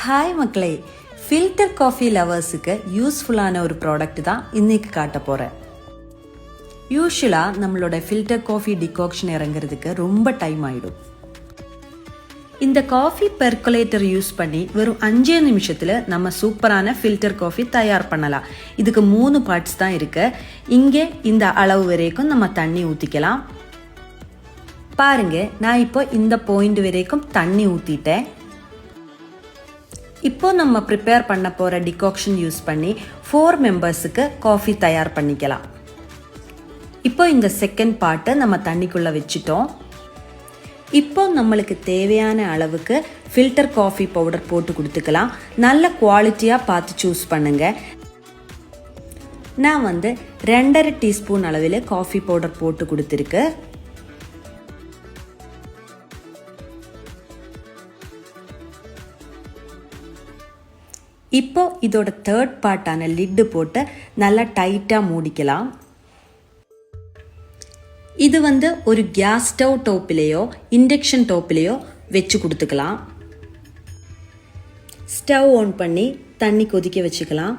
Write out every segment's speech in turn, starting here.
Hi மக்களே, filter coffee லவர்ஸுக்கு யூஸ்ஃபுல்லான ஒரு ப்ராடக்ட் தான் இன்னைக்கு காட்ட போகிறேன். யூஸ்வலாக நம்மளோட ஃபில்டர் காஃபி டிகாக்ஷன் இறங்குறதுக்கு ரொம்ப டைம் ஆகிடும். இந்த காஃபி பெர்குலேட்டர் யூஸ் பண்ணி வெறும் 5 நிமிஷத்தில் நம்ம சூப்பரான ஃபில்டர் காஃபி தயார் பண்ணலாம். இதுக்கு 3 பார்ட்ஸ் தான் இருக்கு. இங்கே இந்த அளவு வரைக்கும் நம்ம தண்ணி ஊற்றிக்கலாம். பாருங்க, நான் இப்போ இந்த பாயிண்ட் வரைக்கும் தண்ணி ஊற்றிட்டேன். இப்போ நம்ம ப்ரிப்பேர் பண்ண போகிற டிகாக்ஷன் யூஸ் பண்ணி 4 மெம்பர்ஸுக்கு காஃபி தயார் பண்ணிக்கலாம். இப்போ இந்த செகண்ட் பார்ட்டை நம்ம தண்ணிக்குள்ளே வச்சுட்டோம். இப்போ நம்மளுக்கு தேவையான அளவுக்கு ஃபில்டர் காஃபி பவுடர் போட்டு கொடுத்துக்கலாம். நல்ல குவாலிட்டியாக பார்த்து சூஸ் பண்ணுங்க. நான் 2.5 டீஸ்பூன் அளவில் காஃபி பவுடர் போட்டு கொடுத்துருக்கு. இப்போ இதோட தேர்ட் பார்ட்டான லிட்டு போட்டு நல்லா டைட்டாக மூடிக்கலாம். இது ஒரு கேஸ் ஸ்டவ் டோப்பிலேயோ இண்டக்ஷன் டோப்பிலேயோ வச்சு கொடுத்துக்கலாம். ஸ்டவ் ஆன் பண்ணி தண்ணி கொதிக்க வச்சுக்கலாம்.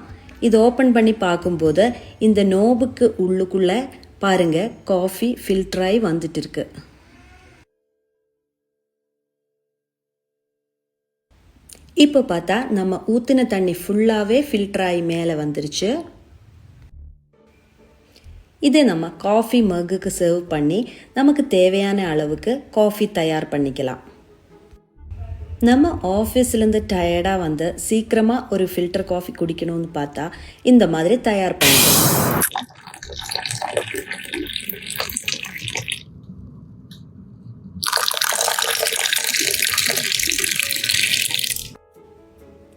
இது ஓப்பன் பண்ணி பார்க்கும்போது இந்த நோபுக்கு உள்ளுக்குள்ளே பாருங்க காஃபி ஃபில்டராகி வந்துட்டு இருக்கு. இப்போ பார்த்தா நம்ம ஊற்றின தண்ணி ஃபுல்லாகவே ஃபில்டராகி மேலே வந்துருச்சு. இதை நம்ம காஃபி மக்குக்கு சர்வ் பண்ணி நமக்கு தேவையான அளவுக்கு காஃபி தயார் பண்ணிக்கலாம். நம்ம ஆஃபீஸ்லேருந்து டயர்டாக சீக்கிரமாக ஒரு ஃபில்டர் காஃபி குடிக்கணும்னு பார்த்தா இந்த மாதிரி தயார் பண்ணிக்கலாம்.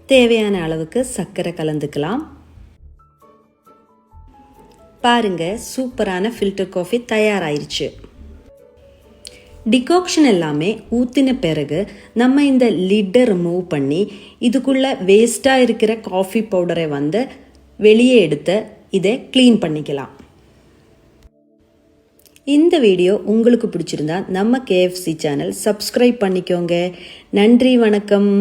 தேவையான அளவுக்கு சர்க்கரை கலந்துக்கலாம். பாருங்க, சூப்பரான ஃபில்டர் காஃபி தயாராயிருச்சு. டிகாக்ஷன் எல்லாமே ஊற்றின பிறகு நம்ம இந்த லிட்டை ரிமூவ் பண்ணி இதுக்குள்ள வேஸ்டாக இருக்கிற காஃபி பவுடரை வெளியே எடுத்து இதை க்ளீன் பண்ணிக்கலாம். இந்த வீடியோ உங்களுக்கு பிடிச்சிருந்தா நம்ம KFC சேனல் சப்ஸ்கிரைப் பண்ணிக்கோங்க. நன்றி, வணக்கம்.